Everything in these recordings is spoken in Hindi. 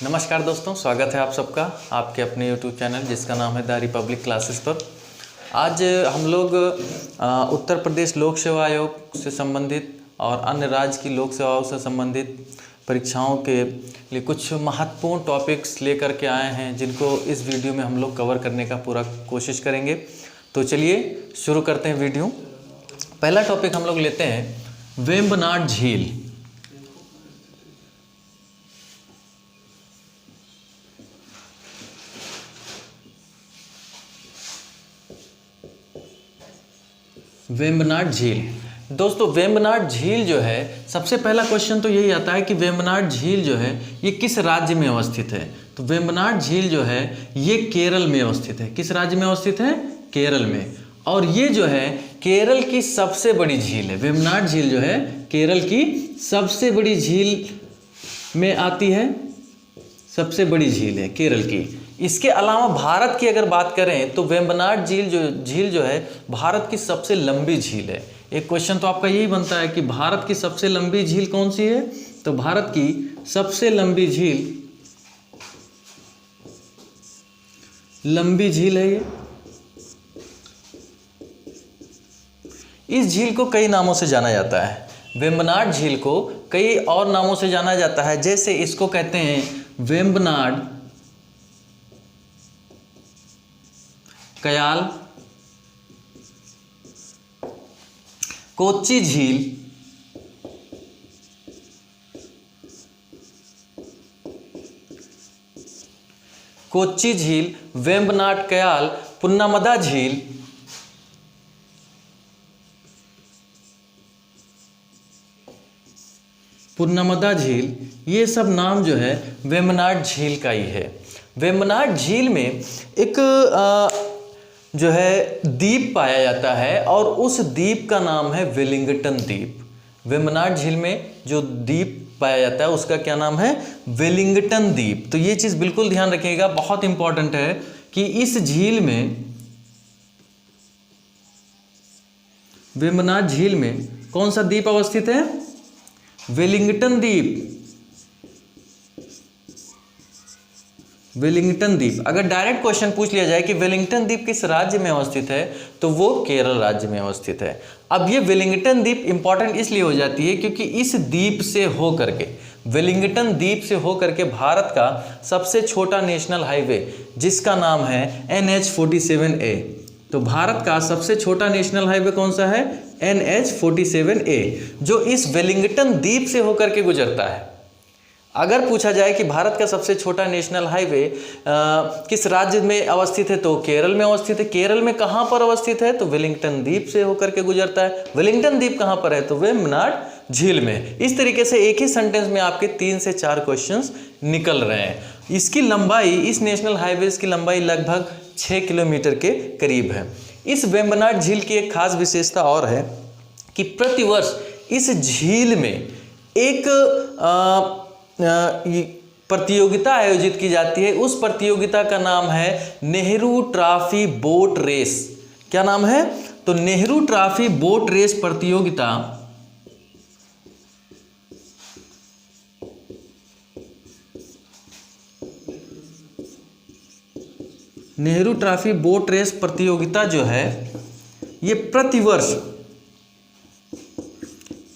नमस्कार दोस्तों, स्वागत है आप सबका आपके अपने YouTube चैनल जिसका नाम है द रिपब्लिक क्लासेस पर। आज हम लोग उत्तर प्रदेश लोक सेवा आयोग से संबंधित और अन्य राज्य की लोक सेवाओं से संबंधित परीक्षाओं के लिए कुछ महत्वपूर्ण टॉपिक्स लेकर के आए हैं, जिनको इस वीडियो में हम लोग कवर करने का पूरा कोशिश करेंगे। तो चलिए शुरू करते हैं वीडियो। पहला टॉपिक हम लोग लेते हैं वेम्बनाड झील। वेम्बनाड झील। दोस्तों वेम्बनाड झील जो है, सबसे पहला क्वेश्चन तो यही आता है कि वेम्बनाड झील जो है ये किस राज्य में अवस्थित है। तो वेम्बनाड झील जो है ये केरल में अवस्थित है। किस राज्य में अवस्थित है? केरल में। और ये जो है केरल की सबसे बड़ी झील है। वेम्बनाड झील जो है केरल की सबसे बड़ी झील में आती है, सबसे बड़ी झील है केरल की। इसके अलावा भारत की अगर बात करें तो वेम्बनाड झील जो है भारत की सबसे लंबी झील है। एक क्वेश्चन तो आपका यही बनता है कि भारत की सबसे लंबी झील कौन सी है? तो भारत की सबसे लंबी झील है ये। इस झील को कई नामों से जाना जाता है। वेम्बनाड झील को कई और नामों से जाना जाता है, जैसे इसको कहते हैं वेम्बनाड कयाल, कोच्चि झील, वेम्बनाड कयाल, पुन्नामदा झील, ये सब नाम जो है वेम्बनाड झील का ही है। वेम्बनाड झील में एक जो है द्वीप पाया जाता है और उस द्वीप का नाम है वेलिंगटन द्वीप। वेम्बनाड झील में जो द्वीप पाया जाता है उसका क्या नाम है? वेलिंगटन द्वीप। तो ये चीज़ बिल्कुल ध्यान रखिएगा, बहुत इंपॉर्टेंट है कि इस झील में, वेम्बनाड झील में कौन सा द्वीप अवस्थित है? वेलिंगटन द्वीप। वेलिंगटन द्वीप। अगर डायरेक्ट क्वेश्चन पूछ लिया जाए कि वेलिंगटन द्वीप किस राज्य में अवस्थित है, तो वो केरल राज्य में अवस्थित है। अब ये वेलिंगटन द्वीप इंपॉर्टेंट इसलिए हो जाती है क्योंकि इस द्वीप से हो करके, वेलिंगटन द्वीप से हो करके भारत का सबसे छोटा नेशनल हाईवे जिसका नाम है NH47A। तो भारत का सबसे छोटा नेशनल हाईवे कौन सा है? NH47A, जो इस वेलिंगटन द्वीप से होकर के गुजरता है। अगर पूछा जाए कि भारत का सबसे छोटा नेशनल हाईवे किस राज्य में अवस्थित है, तो केरल में अवस्थित है। केरल में कहाँ पर अवस्थित है? तो वेलिंगटन द्वीप से होकर के गुजरता है। वेलिंगटन द्वीप कहाँ पर है? तो वेम्बनाड झील में। इस तरीके से एक ही सेंटेंस में आपके 3 से 4 क्वेश्चंस निकल रहे हैं। इसकी लंबाई, इस नेशनल हाईवे की लंबाई लगभग 6 किलोमीटर के करीब है। इस वेम्बनाड झील की एक खास विशेषता और है कि प्रतिवर्ष इस झील में एक प्रतियोगिता आयोजित की जाती है। उस प्रतियोगिता का नाम है नेहरू ट्रॉफी बोट रेस। क्या नाम है? तो नेहरू ट्रॉफी बोट रेस प्रतियोगिता नेहरू ट्रॉफी बोट रेस प्रतियोगिता जो है ये प्रतिवर्ष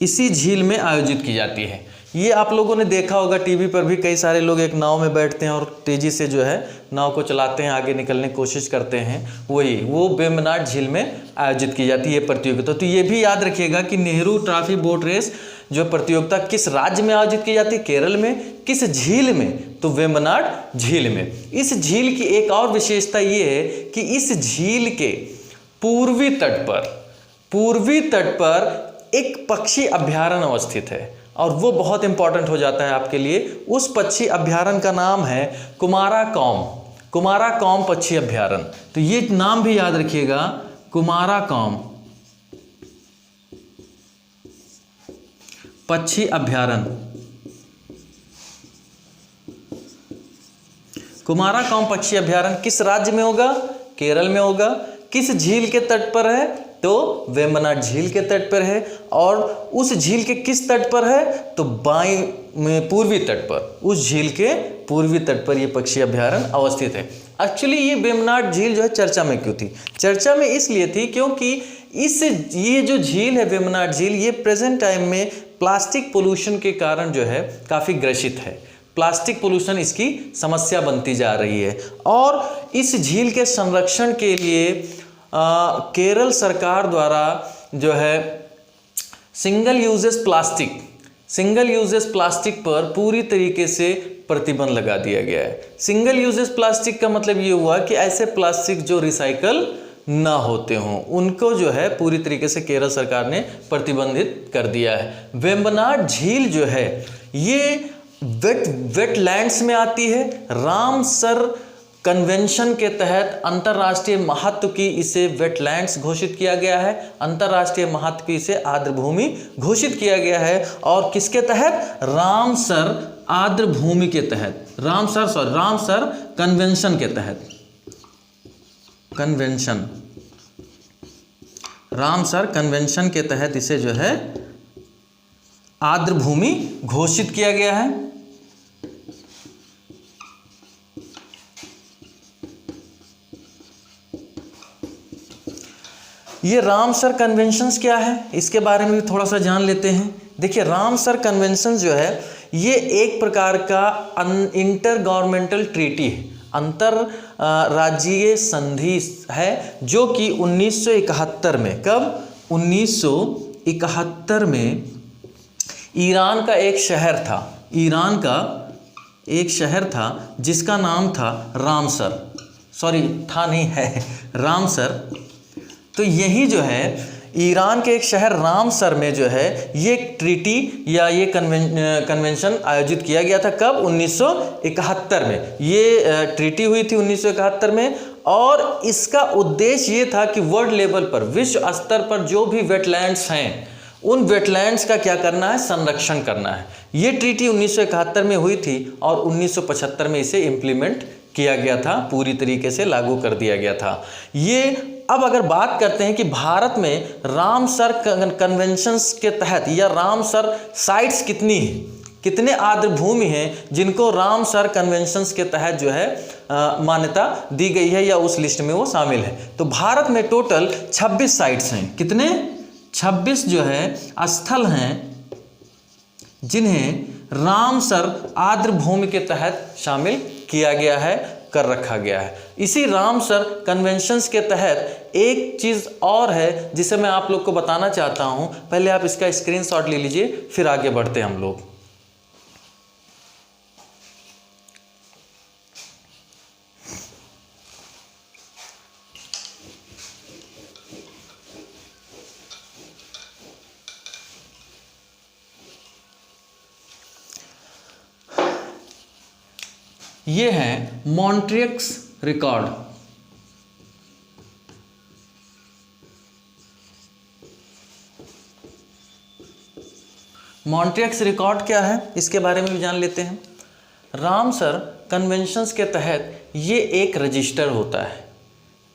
इसी झील में आयोजित की जाती है। ये आप लोगों ने देखा होगा टीवी पर भी, कई सारे लोग एक नाव में बैठते हैं और तेजी से जो है नाव को चलाते हैं, आगे निकलने की कोशिश करते हैं। वो वेम्बनाड झील में आयोजित की जाती है प्रतियोगिता। तो ये भी याद रखिएगा कि नेहरू ट्रॉफी बोट रेस जो प्रतियोगिता किस राज्य में आयोजित की जाती है? केरल में। किस झील में? तो वेम्बनाड झील में। इस झील की एक और विशेषता ये है कि इस झील के पूर्वी तट पर एक पक्षी अभ्यारण्य अवस्थित है और वो बहुत इंपॉर्टेंट हो जाता है आपके लिए। उस पक्षी अभ्यारण्य का नाम है कुमाराकॉम पक्षी अभ्यारण्य। तो ये नाम भी याद रखिएगा, कुमाराकॉम पक्षी अभ्यारण्य। कुमाराकॉम पक्षी अभ्यारण्य किस राज्य में होगा? केरल में होगा। किस झील के तट पर है? तो वेम्बनाड झील के तट पर है। और उस झील के किस तट पर है? तो बाईं में पूर्वी तट पर, उस झील के पूर्वी तट पर ये पक्षी अभ्यारण्य अवस्थित है। एक्चुअली ये वेम्बनाड झील जो है चर्चा में क्यों थी? चर्चा में इसलिए थी क्योंकि ये जो झील है वेम्बनाड झील, ये प्रेजेंट टाइम में प्लास्टिक पोल्यूशन के कारण जो है काफ़ी ग्रसित है। प्लास्टिक पोल्यूशन इसकी समस्या बनती जा रही है और इस झील के संरक्षण के लिए केरल सरकार द्वारा जो है सिंगल यूजेस प्लास्टिक पर पूरी तरीके से प्रतिबंध लगा दिया गया है। सिंगल यूजेस प्लास्टिक का मतलब ये हुआ कि ऐसे प्लास्टिक जो रिसाइकल ना होते हों उनको जो है पूरी तरीके से केरल सरकार ने प्रतिबंधित कर दिया है। वेम्बनाड झील जो है ये वेटलैंड्स में आती है। रामसर कन्वेंशन के तहत अंतर्राष्ट्रीय महत्व की इसे वेटलैंड्स घोषित किया गया है, अंतर्राष्ट्रीय महत्व की इसे आर्द्र भूमि घोषित किया गया है। और किसके तहत? रामसर आर्द्र भूमि के तहत, रामसर कन्वेंशन के तहत, रामसर कन्वेंशन के तहत इसे जो है आर्द्र भूमि घोषित किया गया है। ये रामसर कन्वेंशंस क्या है, इसके बारे में भी थोड़ा सा जान लेते हैं। देखिए, रामसर कन्वेंशन जो है ये एक प्रकार का इंटर गवर्नमेंटल ट्रीटी है, अंतर राज्यीय संधि है, जो कि 1971 में, कब? 1971 में ईरान का एक शहर था, जिसका नाम था रामसर। तो यही जो है ईरान के एक शहर रामसर में जो है ये ट्रीटी या ये कन्वेंशन आयोजित किया गया था। कब? 1971 में ये ट्रीटी हुई थी 1971 में। और इसका उद्देश्य ये था कि वर्ल्ड लेवल पर, विश्व स्तर पर जो भी वेटलैंड्स हैं उन वेटलैंड्स का क्या करना है? संरक्षण करना है। ये ट्रीटी 1971 में हुई थी और 1975 में इसे इम्प्लीमेंट किया गया था, पूरी तरीके से लागू कर दिया गया था। ये अब अगर बात करते हैं कि भारत में रामसर कन्वेंशंस के तहत या रामसर साइट्स कितनी है, कितने आर्द्र भूमि हैं जिनको रामसर कन्वेंशंस के तहत जो है मान्यता दी गई है या उस लिस्ट में वो शामिल है। तो भारत में टोटल 26 साइट्स हैं। कितने? 26 जो है स्थल हैं जिन्हें रामसर आर्द्र भूमि के तहत शामिल किया गया है, कर रखा गया है। इसी रामसर कन्वेंशंस के तहत एक चीज़ और है जिसे मैं आप लोग को बताना चाहता हूं। पहले आप इसका स्क्रीनशॉट ले लीजिए, फिर आगे बढ़ते हैं हम लोग। ये है मॉन्ट्रियक्स रिकॉर्ड। मॉन्ट्रियक्स रिकॉर्ड क्या है, इसके बारे में भी जान लेते हैं। रामसर कन्वेंशंस के तहत ये एक रजिस्टर होता है।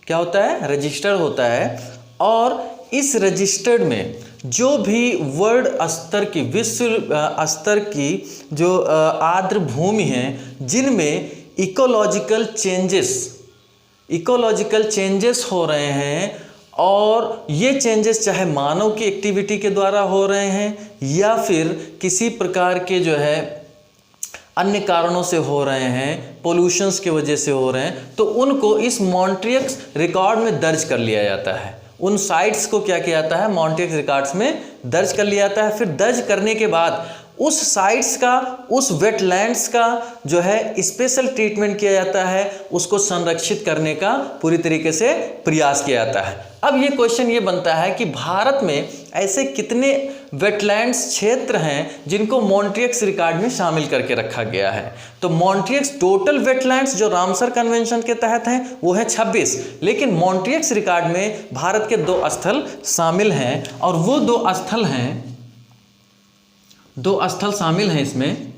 क्या होता है? रजिस्टर होता है। और इस रजिस्टर्ड में जो भी वर्ल्ड स्तर की, विश्व स्तर की जो आर्द्र भूमि हैं जिनमें इकोलॉजिकल चेंजेस हो रहे हैं, और ये चेंजेस चाहे मानव की एक्टिविटी के द्वारा हो रहे हैं या फिर किसी प्रकार के जो है अन्य कारणों से हो रहे हैं, पोल्यूशंस की वजह से हो रहे हैं, तो उनको इस मॉन्ट्रियक्स रिकॉर्ड में दर्ज कर लिया जाता है। उन साइट्स को क्या किया जाता है? मॉन्ट्रियक्स रिकॉर्ड्स में दर्ज कर लिया जाता है। फिर दर्ज करने के बाद उस साइट्स का, उस वेटलैंड्स का जो है स्पेशल ट्रीटमेंट किया जाता है, उसको संरक्षित करने का पूरी तरीके से प्रयास किया जाता है। अब ये क्वेश्चन ये बनता है कि भारत में ऐसे कितने वेटलैंड्स क्षेत्र हैं जिनको मॉन्ट्रियक्स रिकॉर्ड में शामिल करके रखा गया है। तो मॉन्ट्रियक्स टोटल वेटलैंड्स जो रामसर कन्वेंशन के तहत हैं वो है 26, लेकिन मॉन्ट्रियक्स रिकॉर्ड में भारत के 2 स्थल शामिल हैं, और वो 2 स्थल शामिल हैं इसमें।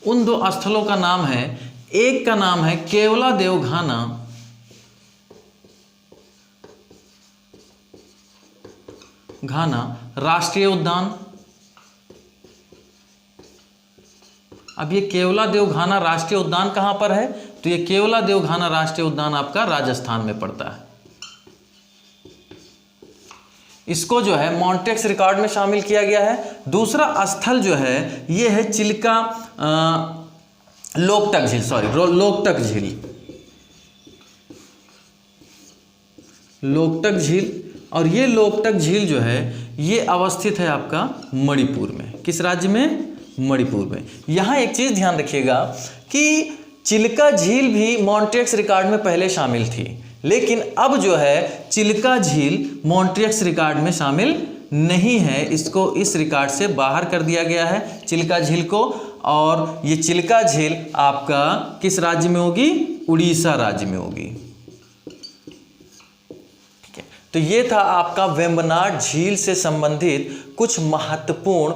उन 2 स्थलों का नाम है, एक का नाम है केवलादेव घाना राष्ट्रीय उद्यान। अब ये केवलादेव घाना राष्ट्रीय उद्यान कहाँ पर है? तो ये केवलादेव घाना राष्ट्रीय उद्यान आपका राजस्थान में पड़ता है। इसको जो है मॉन्टेक्स रिकॉर्ड में शामिल किया गया है। दूसरा स्थल जो है ये है चिल्का लोकटक झील, लोकटक झील, लोकटक झील। और ये लोकटक झील जो है ये अवस्थित है आपका मणिपुर में। किस राज्य में? मणिपुर में। यहाँ एक चीज़ ध्यान रखिएगा कि चिल्का झील भी मॉन्टेक्स रिकॉर्ड में पहले शामिल थी, लेकिन अब जो है चिल्का झील मॉन्टेक्स रिकॉर्ड में शामिल नहीं है। इसको इस रिकॉर्ड से बाहर कर दिया गया है चिल्का झील को। और ये चिल्का झील आपका किस राज्य में होगी? उड़ीसा राज्य में होगी। ठीक है, तो ये था आपका वेम्बनाड झील से संबंधित कुछ महत्वपूर्ण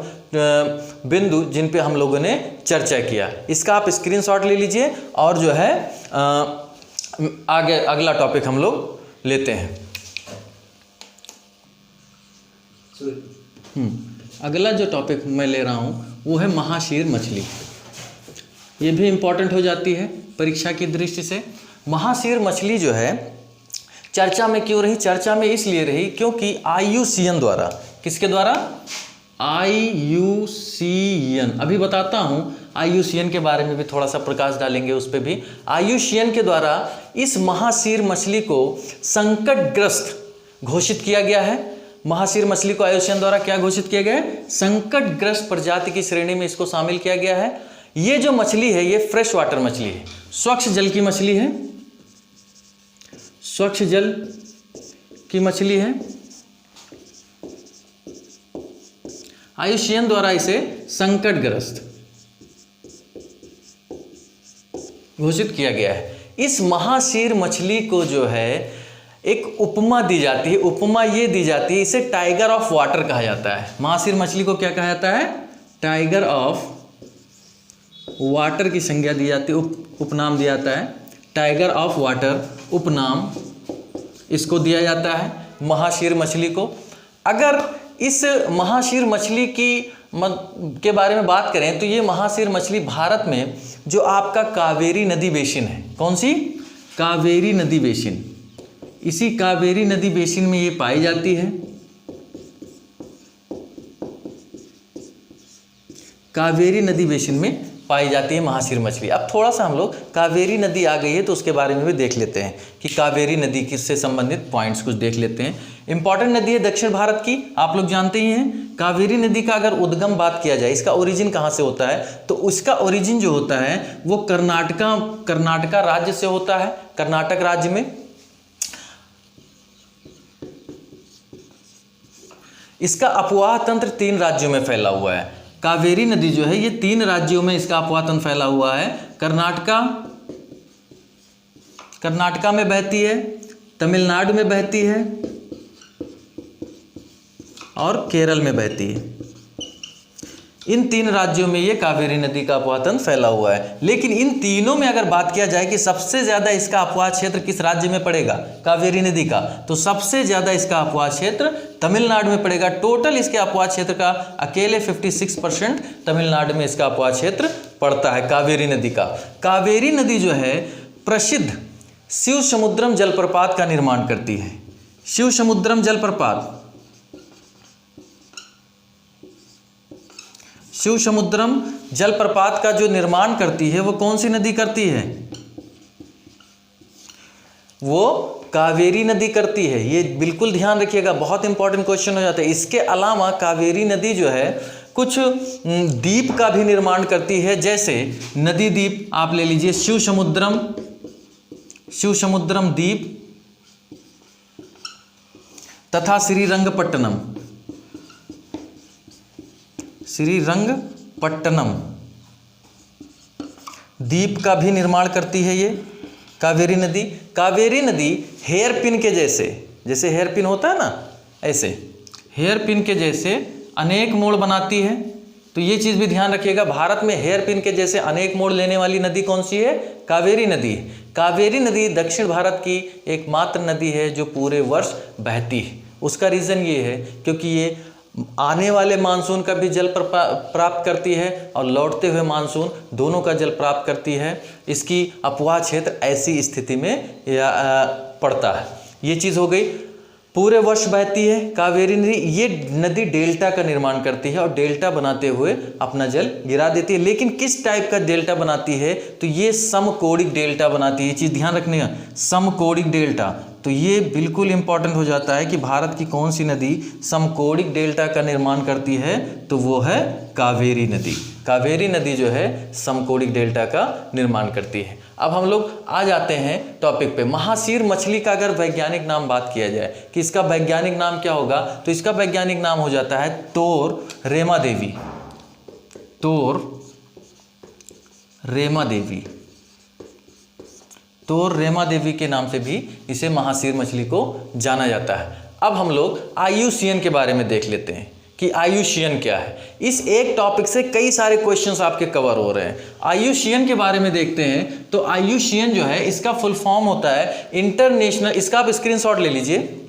बिंदु जिन पे हम लोगों ने चर्चा किया। इसका आप स्क्रीनशॉट ले लीजिए और जो है आगे अगला टॉपिक हम लोग लेते हैं। अगला जो टॉपिक मैं ले रहा हूँ वो है महाशीर मछली। ये भी इम्पॉर्टेंट हो जाती है परीक्षा की दृष्टि से। महाशीर मछली जो है चर्चा में क्यों रही? चर्चा में इसलिए रही क्योंकि IUCN द्वारा, किसके द्वारा? IUCN। अभी बताता हूँ IUCN के बारे में भी थोड़ा सा प्रकाश डालेंगे उस पर भी। IUCN के द्वारा इस महाशीर मछली को संकटग्रस्त घोषित किया गया है। महाशीर मछली को IUCN द्वारा क्या घोषित किया गया है? संकटग्रस्त प्रजाति की श्रेणी में इसको शामिल किया गया है। ये जो मछली है ये फ्रेश वाटर मछली है, स्वच्छ जल की मछली है, स्वच्छ जल की मछली है। IUCN द्वारा इसे संकटग्रस्त घोषित किया गया है। इस महाशीर मछली को जो है एक उपमा दी जाती है। उपमा ये दी जाती है, इसे टाइगर ऑफ वाटर कहा जाता है। महाशीर मछली को क्या कहा जाता है? टाइगर ऑफ वाटर की संज्ञा दी जाती है, उपनाम दिया जाता है। टाइगर ऑफ वाटर उपनाम इसको दिया जाता है महाशीर मछली को। अगर इस महाशीर मछली के बारे में बात करें तो ये महाशीर मछली भारत में जो आपका कावेरी नदी बेसिन है, कौन सी? कावेरी नदी बेसिन, इसी कावेरी नदी बेसिन में ये पाई जाती है। कावेरी नदी बेसिन में पाई जाती है महाशीर मछली। अब थोड़ा सा हम लोग कावेरी नदी आ गई है तो उसके बारे में भी देख लेते हैं कि कावेरी नदी किससे संबंधित पॉइंट्स कुछ देख लेते हैं। इंपॉर्टेंट नदी है दक्षिण भारत की, आप लोग जानते ही हैं। कावेरी नदी का अगर उद्गम बात किया जाए, इसका ओरिजिन कहाँ से होता है, तो उसका ओरिजिन जो होता है वो कर्नाटका राज्य से होता है। कर्नाटक राज्य में इसका अपवाह तंत्र 3 राज्यों में फैला हुआ है। कावेरी नदी जो है ये 3 राज्यों में इसका अपवाह तंत्र फैला हुआ है। कर्नाटका में बहती है, तमिलनाडु में बहती है और केरल में बहती है। इन 3 राज्यों में ये कावेरी नदी का अपवाह तंत्र फैला हुआ है। लेकिन इन तीनों में अगर बात किया जाए कि सबसे ज़्यादा इसका अपवाह क्षेत्र किस राज्य में पड़ेगा कावेरी नदी का, तो सबसे ज़्यादा इसका अपवाह क्षेत्र तमिलनाडु में पड़ेगा। टोटल इसके अपवाह क्षेत्र का अकेले 56% तमिलनाडु में इसका अपवाह क्षेत्र पड़ता है कावेरी नदी का। कावेरी नदी जो है प्रसिद्ध शिव समुद्रम जलप्रपात का निर्माण करती है। शिव समुद्रम जलप्रपात, शिव समुद्रम जलप्रपात का जो निर्माण करती है वो कौन सी नदी करती है? वो कावेरी नदी करती है। ये बिल्कुल ध्यान रखिएगा, बहुत इंपॉर्टेंट क्वेश्चन हो जाता है। इसके अलावा कावेरी नदी जो है कुछ द्वीप का भी निर्माण करती है, जैसे नदी द्वीप आप ले लीजिए, शिव समुद्रम द्वीप तथा श्रीरंगपट्टनम द्वीप का भी निर्माण करती है ये कावेरी नदी। कावेरी नदी हेयर पिन के जैसे हेयर पिन होता है ना, ऐसे हेयर पिन के जैसे अनेक मोड़ बनाती है। तो ये चीज़ भी ध्यान रखिएगा, भारत में हेयर पिन के जैसे अनेक मोड़ लेने वाली नदी कौन सी है? कावेरी नदी है। कावेरी नदी दक्षिण भारत की एकमात्र नदी है जो पूरे वर्ष बहती है। उसका रीज़न ये है क्योंकि ये आने वाले मानसून का भी जल प्राप्त करती है और लौटते हुए मानसून दोनों का जल प्राप्त करती है। इसकी अपवाह क्षेत्र ऐसी स्थिति में पड़ता है। ये चीज़ हो गई। पूरे वर्ष बहती है कावेरी नदी। ये नदी डेल्टा का निर्माण करती है और डेल्टा बनाते हुए अपना जल गिरा देती है। लेकिन किस टाइप का डेल्टा बनाती है? तो ये समकोणिक डेल्टा बनाती है। ये चीज़ ध्यान रखने का, समकोणिक डेल्टा। तो ये बिल्कुल इंपॉर्टेंट हो जाता है कि भारत की कौन सी नदी समकोणिक डेल्टा का निर्माण करती है, तो वो है कावेरी नदी। कावेरी नदी जो है समकोणिक डेल्टा का निर्माण करती है। अब हम लोग आ जाते हैं टॉपिक पे। महासीर मछली का अगर वैज्ञानिक नाम बात किया जाए कि इसका वैज्ञानिक नाम क्या होगा, तो इसका वैज्ञानिक नाम हो जाता है तोर रेमा देवी। तोर रेमा देवी। तोर रेमा देवी के नाम से भी इसे महासीर मछली को जाना जाता है। अब हम लोग IUCN के बारे में देख लेते हैं कि IUCN क्या है। इस एक टॉपिक से कई सारे क्वेश्चंस आपके कवर हो रहे हैं। IUCN के बारे में देखते हैं तो IUCN जो है इसका फुल फॉर्म होता है इंटरनेशनल, इसका आप स्क्रीनशॉट ले लीजिए।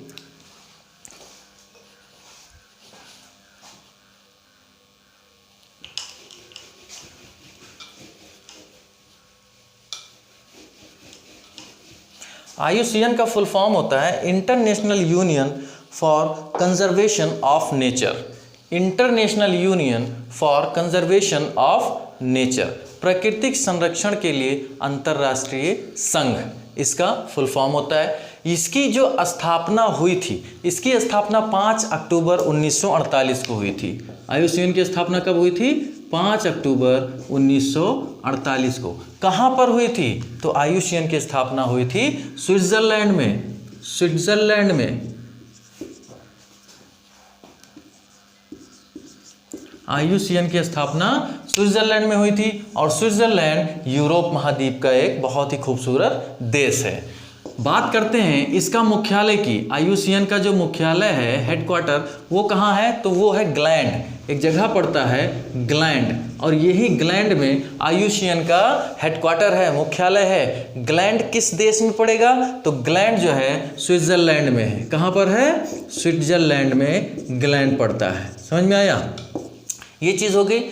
IUCN का फुल फॉर्म होता है international union for conservation of nature. International union for conservation of nature, प्राकृतिक संरक्षण के लिए अंतर्राष्ट्रीय संघ, इसका फुल फॉर्म होता है। इसकी जो स्थापना हुई थी, इसकी स्थापना 5 अक्टूबर 1948 को हुई थी। IUCN की स्थापना कब हुई थी? 5 अक्टूबर 1948 को। कहाँ पर हुई थी? तो IUCN की स्थापना हुई थी स्विट्जरलैंड में। स्विट्जरलैंड में IUCN की स्थापना स्विट्जरलैंड में हुई थी। और स्विट्जरलैंड यूरोप महाद्वीप का एक बहुत ही खूबसूरत देश है। बात करते हैं इसका मुख्यालय की। IUCN का जो मुख्यालय है, हेडक्वार्टर, वो कहाँ है? तो वो है ग्लैंड। एक जगह पड़ता है ग्लैंड, और यही ग्लैंड में IUCN का हेडक्वार्टर है, मुख्यालय है। ग्लैंड किस देश में पड़ेगा? तो ग्लैंड जो है स्विट्जरलैंड में है। कहाँ पर है? स्विट्जरलैंड में ग्लैंड पड़ता है। समझ में आया? ये चीज़ हो गई।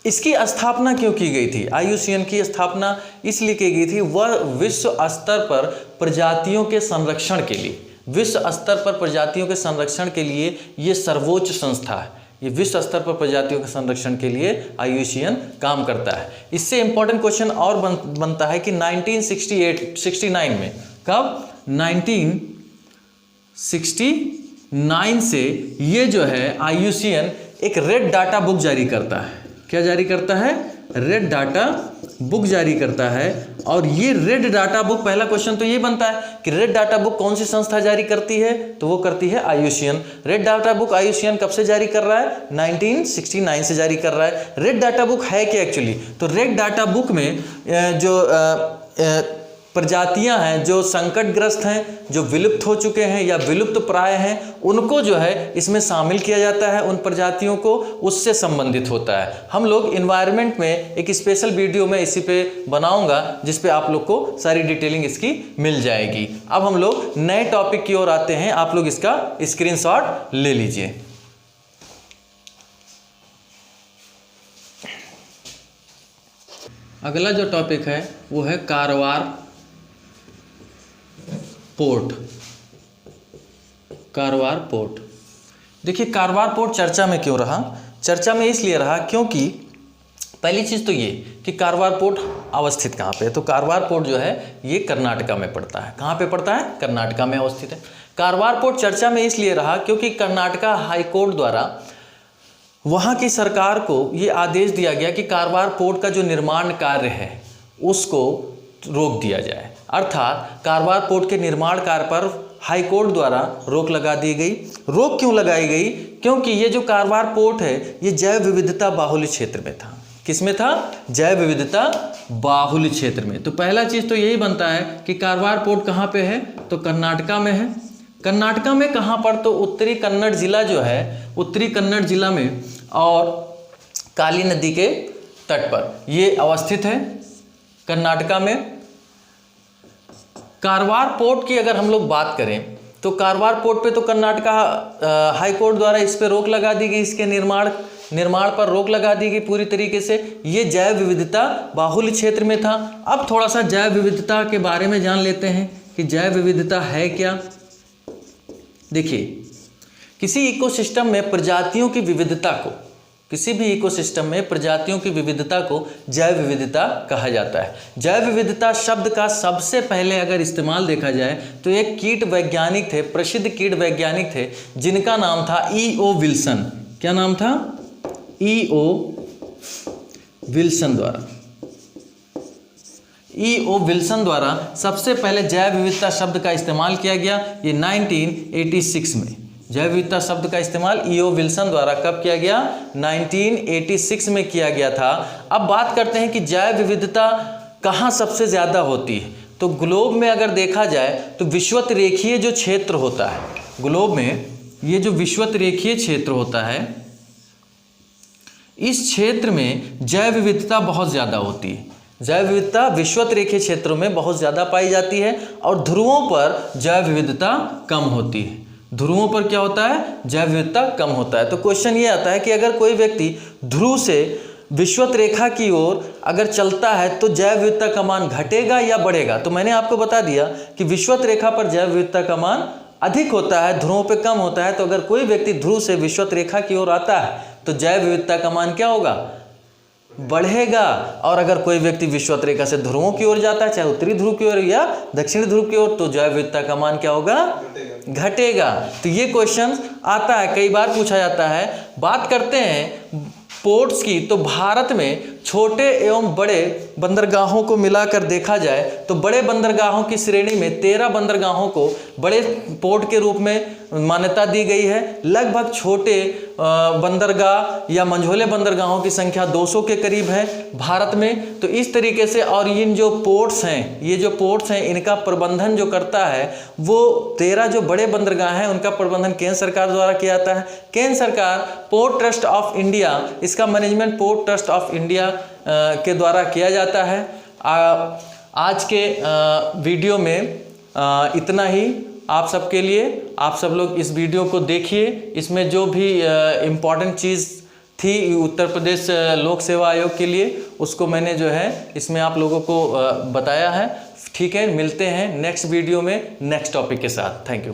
इसकी स्थापना क्यों की गई थी? IUCN की स्थापना इसलिए की गई थी, वह विश्व स्तर पर प्रजातियों के संरक्षण के लिए, विश्व स्तर पर प्रजातियों के संरक्षण के लिए ये सर्वोच्च संस्था है। ये विश्व स्तर पर प्रजातियों के संरक्षण के लिए IUCN काम करता है। इससे इंपॉर्टेंट क्वेश्चन और बनता है कि 1969 में, कब? 1969 से ये जो है IUCN एक रेड डाटा बुक जारी करता है। क्या जारी करता है? रेड डाटा बुक जारी करता है। और ये रेड डाटा बुक, पहला क्वेश्चन तो ये बनता है कि रेड डाटा बुक कौन सी संस्था जारी करती है? तो वो करती है IUCN। Red data book IUCN कब से जारी कर रहा है? 1969 से जारी कर रहा है। रेड डाटा बुक है क्या एक्चुअली? तो रेड डाटा बुक में जो प्रजातियां हैं जो संकटग्रस्त हैं, जो विलुप्त हो चुके हैं या विलुप्त प्राय हैं, उनको जो है इसमें शामिल किया जाता है। उन प्रजातियों को उससे संबंधित होता है। हम लोग इन्वायरमेंट में एक स्पेशल वीडियो में इसी पे बनाऊंगा, जिस पे आप लोग को सारी डिटेलिंग इसकी मिल जाएगी। अब हम लोग नए टॉपिक की ओर आते हैं। आप लोग इसका स्क्रीनशॉट ले लीजिए। अगला जो टॉपिक है वो है कारवार पोर्ट। कारवार पोर्ट। देखिए, कारवार पोर्ट चर्चा में क्यों रहा? चर्चा में इसलिए रहा क्योंकि पहली चीज़ तो ये कि कारवार पोर्ट अवस्थित कहाँ पे है? तो कारवार पोर्ट जो है ये कर्नाटका में पड़ता है। कहाँ पे पड़ता है? कर्नाटका में अवस्थित है। कारवार पोर्ट चर्चा में इसलिए रहा क्योंकि कर्नाटका हाई कोर्ट द्वारा वहाँ की सरकार को ये आदेश दिया गया कि कारवार पोर्ट का जो निर्माण कार्य है उसको रोक दिया जाए। अर्थात कारवार पोर्ट के निर्माण कार्य पर हाई कोर्ट द्वारा रोक लगा दी गई। रोक क्यों लगाई गई? क्योंकि ये जो कारवार पोर्ट है ये जैव विविधता बाहुल्य क्षेत्र में था। किस में था? जैव विविधता बाहुल्य क्षेत्र में। तो पहला चीज़ तो यही बनता है कि कारवार पोर्ट कहाँ पे है? तो कर्नाटका में है। कर्नाटका में कहाँ पर? तो उत्तरी कन्नड़ जिला जो है, उत्तरी कन्नड़ जिला में और काली नदी के तट पर ये अवस्थित है कर्नाटका में। कारवार पोर्ट की अगर हम लोग बात करें तो कारवार पोर्ट पे तो कर्नाटका हाई कोर्ट द्वारा इस पे रोक लगा दी गई, इसके निर्माण पर रोक लगा दी गई पूरी तरीके से। ये जैव विविधता बाहुल्य क्षेत्र में था। अब थोड़ा सा जैव विविधता के बारे में जान लेते हैं कि जैव विविधता है क्या। देखिए, किसी इकोसिस्टम में प्रजातियों की विविधता को, किसी भी इकोसिस्टम में प्रजातियों की विविधता को जैव विविधता कहा जाता है। जैव विविधता शब्द का सबसे पहले अगर इस्तेमाल देखा जाए तो एक कीट वैज्ञानिक थे, प्रसिद्ध कीट वैज्ञानिक थे, जिनका नाम था E.O. विल्सन। क्या नाम था? E.O. विल्सन द्वारा, E.O. विल्सन द्वारा सबसे पहले जैव विविधता शब्द का इस्तेमाल किया गया, ये 1986 में। जैव विविधता शब्द का इस्तेमाल E.O. विल्सन द्वारा कब किया गया? 1986 में किया गया था। अब बात करते हैं कि जैव विविधता कहाँ सबसे ज़्यादा होती है। तो ग्लोब में अगर देखा जाए तो विषुवत रेखीय जो क्षेत्र होता है, ग्लोब में ये जो विषुवत रेखीय क्षेत्र होता है, इस क्षेत्र में जैव विविधता बहुत ज़्यादा होती है। जैव विविधता विषुवत रेखीय क्षेत्रों में बहुत ज़्यादा पाई जाती है और ध्रुवों पर जैव विविधता कम होती है। ध्रुवों पर क्या होता है? जैव विविधता कम होता है। तो क्वेश्चन ये आता है कि अगर कोई व्यक्ति ध्रुव से विषुवत रेखा की ओर अगर चलता है तो जैव विविधता का मान घटेगा या बढ़ेगा? तो मैंने आपको बता दिया कि विषुवत रेखा पर जैव विविधता का मान अधिक होता है, ध्रुवों पे कम होता है। तो अगर कोई व्यक्ति ध्रुव से विषुवत रेखा की ओर आता है तो जैव विविधता का मान क्या होगा? बढ़ेगा। और अगर कोई व्यक्ति विषुवत रेखा से ध्रुवों की ओर जाता है, चाहे उत्तरी ध्रुव की ओर या दक्षिणी ध्रुव की ओर, तो जैव विविधता का मान क्या होगा? घटेगा। तो ये क्वेश्चन आता है, कई बार पूछा जाता है। बात करते हैं पोर्ट्स की, तो भारत में छोटे एवं बड़े बंदरगाहों को मिलाकर देखा जाए तो बड़े बंदरगाहों की श्रेणी में 13 बंदरगाहों को बड़े पोर्ट के रूप में मान्यता दी गई है। लगभग छोटे बंदरगाह या मंझोले बंदरगाहों की संख्या 200 के करीब है भारत में। तो इस तरीके से, और इन जो पोर्ट्स हैं, ये जो पोर्ट्स हैं, इनका प्रबंधन जो करता है वो 13 जो बड़े बंदरगाह हैं उनका प्रबंधन केंद्र सरकार द्वारा किया जाता है। केंद्र सरकार पोर्ट ट्रस्ट ऑफ इंडिया, इसका management port trust of India के द्वारा किया जाता है। आज के वीडियो में इतना ही आप सबके लिए। आप सब लोग इस वीडियो को देखिए, इसमें जो भी इम्पॉर्टेंट चीज़ थी उत्तर प्रदेश लोक सेवा आयोग के लिए, उसको मैंने जो है इसमें आप लोगों को बताया है। ठीक है, मिलते हैं नेक्स्ट वीडियो में नेक्स्ट टॉपिक के साथ। Thank you.